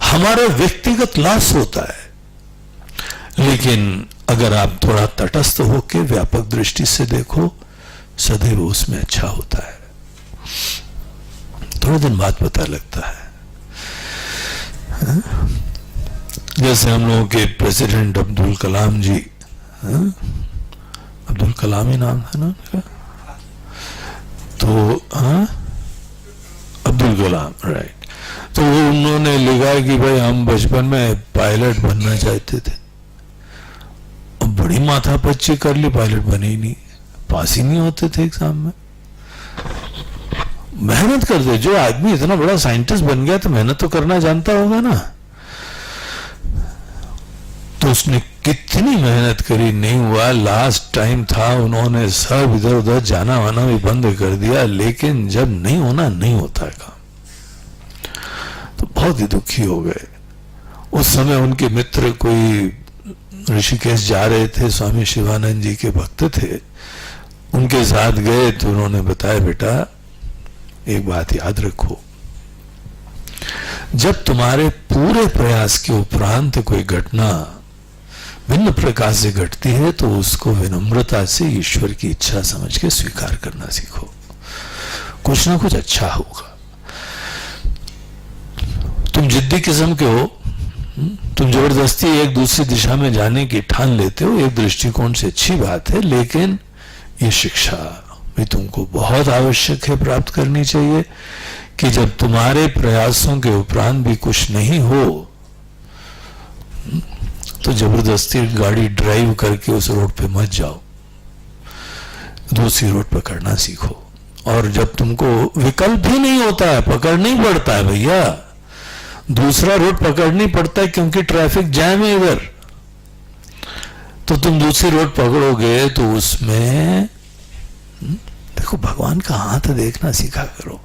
हमारे व्यक्तिगत लॉस होता है, लेकिन अगर आप थोड़ा तटस्थ होकर व्यापक दृष्टि से देखो, सदैव उसमें अच्छा होता है। थोड़े दिन बाद पता लगता है। जैसे हम लोगों के प्रेसिडेंट अब्दुल कलाम जी, अब्दुल कलाम ही नाम था ना उनका, तो अब्दुल कलाम, राइट। तो वो उन्होंने लिखा कि भाई हम बचपन में पायलट बनना चाहते थे, अब बड़ी माथापच्ची कर ली, पायलट बने ही नहीं, पास ही नहीं होते थे एग्जाम में। मेहनत करते, जो आदमी इतना बड़ा साइंटिस्ट बन गया तो मेहनत तो करना जानता होगा ना। तो उसने कितनी मेहनत करी, नहीं हुआ। लास्ट टाइम था, उन्होंने सब इधर उधर जाना वाना भी बंद कर दिया, लेकिन जब नहीं होना नहीं होता काम, तो बहुत ही दुखी हो गए। उस समय उनके मित्र कोई ऋषिकेश जा रहे थे, स्वामी शिवानंद जी के भक्त थे, उनके साथ गए तो उन्होंने बताया, बेटा एक बात याद रखो, जब तुम्हारे पूरे प्रयास के उपरांत कोई घटना भिन्न प्रकार से घटती है तो उसको विनम्रता से ईश्वर की इच्छा समझ के स्वीकार करना सीखो, कुछ ना कुछ अच्छा होगा। तुम जिद्दी किस्म के हो, तुम जबरदस्ती एक दूसरी दिशा में जाने की ठान लेते हो, एक दृष्टिकोण से अच्छी बात है, लेकिन ये शिक्षा भी तुमको बहुत आवश्यक है, प्राप्त करनी चाहिए कि जब तुम्हारे प्रयासों के उपरांत भी कुछ नहीं हो तो जबरदस्ती गाड़ी ड्राइव करके उस रोड पे मत जाओ, दूसरी रोड पकड़ना सीखो। और जब तुमको विकल्प ही नहीं होता है, पकड़ना ही पड़ता है भैया, दूसरा रोड पकड़नी पड़ता है क्योंकि ट्रैफिक जैम है इधर, तो तुम दूसरी रोड पकड़ोगे तो उसमें देखो भगवान का हाथ देखना सीखा करो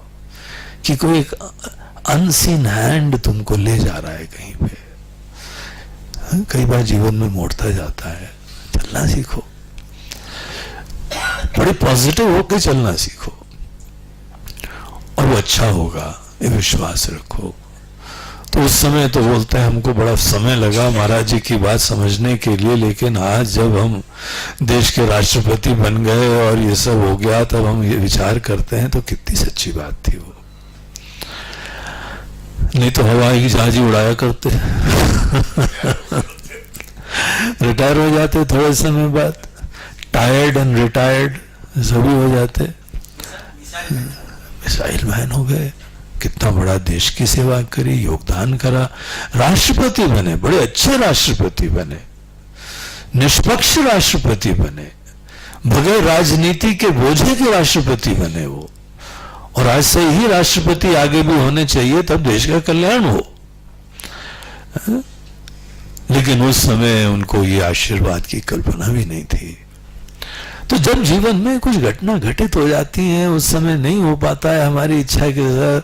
कि कोई एक अनसीन हैंड तुमको ले जा रहा है कहीं पे। कई बार जीवन में मोड़ता जाता है, चलना सीखो, बड़े पॉजिटिव होकर चलना सीखो और वो अच्छा होगा, ये विश्वास रखो। तो उस समय तो बोलते हैं हमको बड़ा समय लगा महाराज जी की बात समझने के लिए, लेकिन आज जब हम देश के राष्ट्रपति बन गए और ये सब हो गया, तब हम ये विचार करते हैं तो कितनी सच्ची बात थी वो। नहीं तो हवाई जहाज ही उड़ाया करते रिटायर हो जाते थोड़े समय बाद, टायर्ड एंड रिटायर्ड सभी हो जाते, मिसाइल मैन हो गए, कितना बड़ा देश की सेवा करी, योगदान करा, राष्ट्रपति बने, बड़े अच्छे राष्ट्रपति बने, निष्पक्ष राष्ट्रपति बने, बगैर राजनीति के बोझे के राष्ट्रपति बने वो। और आज से ही राष्ट्रपति आगे भी होने चाहिए, तब देश का कल्याण हो। लेकिन उस समय उनको ये आशीर्वाद की कल्पना भी नहीं थी। तो जब जीवन में कुछ घटना घटित हो जाती है, उस समय नहीं हो पाता है हमारी इच्छा के साथ,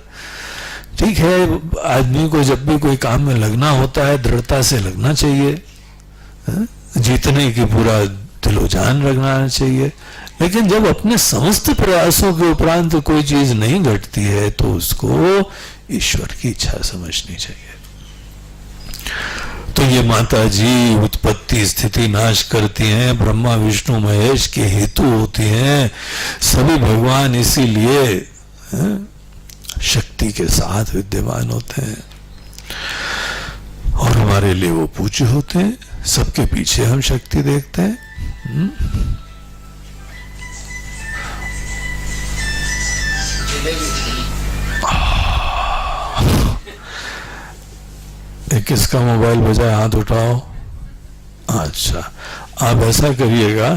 ठीक है, आदमी को जब भी कोई काम में लगना होता है दृढ़ता से लगना चाहिए, जीतने की पूरा दिलो जान रखना चाहिए, लेकिन जब अपने समस्त प्रयासों के उपरांत कोई चीज नहीं घटती है तो उसको ईश्वर की इच्छा समझनी चाहिए। तो ये माता जी उत्पत्ति स्थिति नाश करती हैं, ब्रह्मा विष्णु महेश के हेतु होती हैं, सभी भगवान इसीलिए शक्ति के साथ विद्यमान होते हैं और हमारे लिए वो पूज्य होते हैं, सबके पीछे हम शक्ति देखते हैं। किसका मोबाइल बजा, हाथ उठाओ। अच्छा, आप ऐसा करिएगा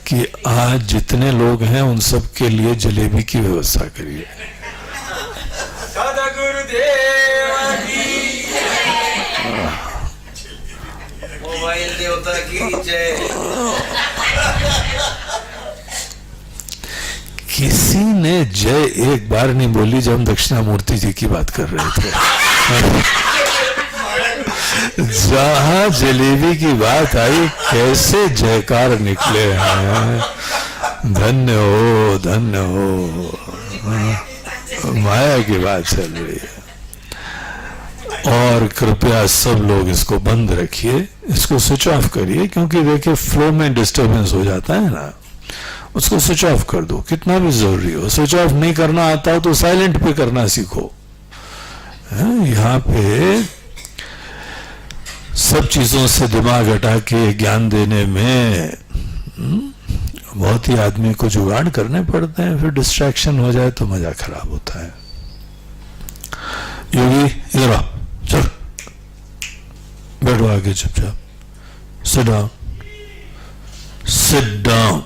कि आज जितने लोग हैं उन सब के लिए जलेबी की व्यवस्था करिए। मोबाइल देवता की जय। किसी ने जय एक बार नहीं बोली जब हम दक्षिणामूर्ति जी की बात कर रहे थे। जहां जलेबी की बात आई कैसे जयकार निकले हैं, धन्य हो धन्य हो। माया की बात चल रही है। और कृपया सब लोग इसको बंद रखिए, इसको स्विच ऑफ करिए, क्योंकि देखिए फ्लो में डिस्टरबेंस हो जाता है ना, उसको स्विच ऑफ कर दो कितना भी जरूरी हो। स्विच ऑफ नहीं करना आता हो तो साइलेंट पे करना सीखो। यहाँ पे सब चीजों से दिमाग हटा के ज्ञान देने में बहुत ही आदमी को जुगाड़ करने पड़ते हैं, फिर डिस्ट्रैक्शन हो जाए तो मजा खराब होता है। योगी इधर आओ, चल बैठो आगे चुपचाप, सिट डाउन, सिट डाउन,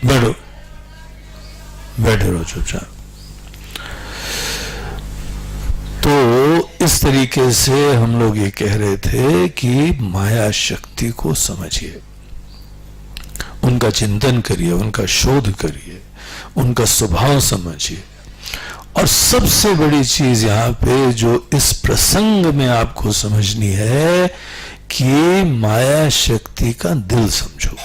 बैठो, बैठे रहो चुपचाप। तो इस तरीके से हम लोग ये कह रहे थे कि माया शक्ति को समझिए, उनका चिंतन करिए, उनका शोध करिए, उनका स्वभाव समझिए। और सबसे बड़ी चीज यहां पे जो इस प्रसंग में आपको समझनी है कि माया शक्ति का दिल समझो।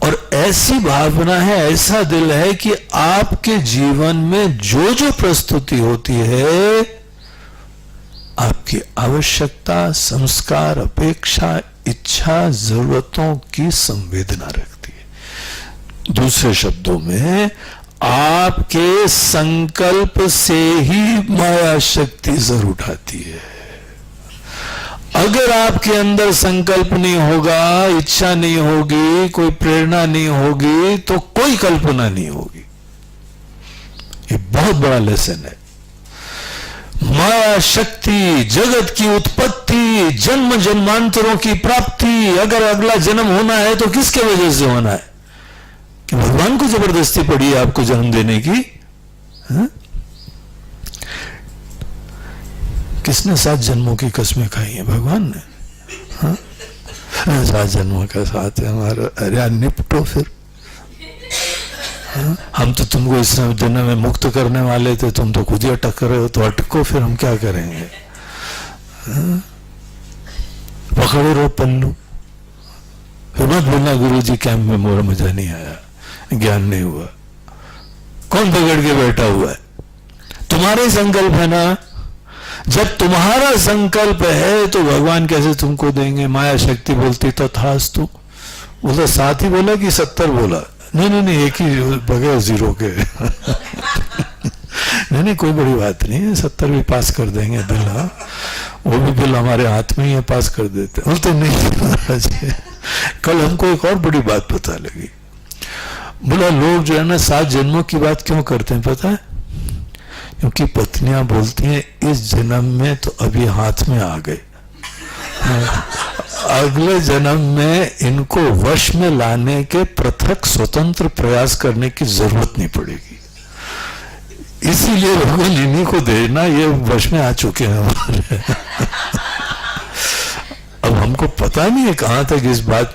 और ऐसी भावना है, ऐसा दिल है कि आपके जीवन में जो जो प्रस्तुति होती है, आपकी आवश्यकता, संस्कार, अपेक्षा, इच्छा, जरूरतों की संवेदना रखती है। दूसरे शब्दों में आपके संकल्प से ही माया शक्ति जरूर उठाती है। अगर आपके अंदर संकल्प नहीं होगा, इच्छा नहीं होगी, कोई प्रेरणा नहीं होगी, तो कोई कल्पना नहीं होगी। ये बहुत बड़ा लेसन है। माया शक्ति, जगत की उत्पत्ति, जन्म जन्मांतरों की प्राप्ति, अगर अगला जन्म होना है तो किसके वजह से होना है? कि भगवान को जबरदस्ती पड़ी है आपको जन्म देने की? हा? किसने 7 जन्मों की कस्में खाई हैं? भगवान ने। हाँ? 7 जन्मों का साथ है हमारा। अरे निपटो फिर। हाँ? हम तो तुमको इस जन्म में मुक्त करने वाले थे, तुम तो खुद ही अटक रहे हो, तो अटको फिर, हम क्या करेंगे? हाँ? पकड़े रहो पल्लू। फिर मत बोलना गुरु जी कैंप में मोरा मजा नहीं आया, ज्ञान नहीं हुआ। कौन पकड़ के बैठा हुआ है? तुम्हारे संकल्प है ना। जब तुम्हारा संकल्प है तो भगवान कैसे तुमको देंगे? माया शक्ति बोलती तथास्तु। बोला 7 ही बोला कि 70 बोला? नहीं, एक ही बगैर 0 के। नहीं, कोई बड़ी बात नहीं है, 70 भी पास कर देंगे बिल। हाँ, वो भी बिल हमारे हाथ में ही है, पास कर देते। बोलते नहीं महाराज, कल हमको एक और बड़ी बात पता लगी। बोला लोग जो है ना 7 जन्मों की बात क्यों करते हैं पता है? क्योंकि पत्नियां बोलती हैं इस जन्म में तो अभी हाथ में आ गए, अगले जन्म में इनको वश में लाने के पृथक स्वतंत्र प्रयास करने की जरूरत नहीं पड़ेगी। इसीलिए भगवान इन्हीं को देना, ये वश में आ चुके हैं हमारे। अब हमको पता नहीं है कहां तक इस बात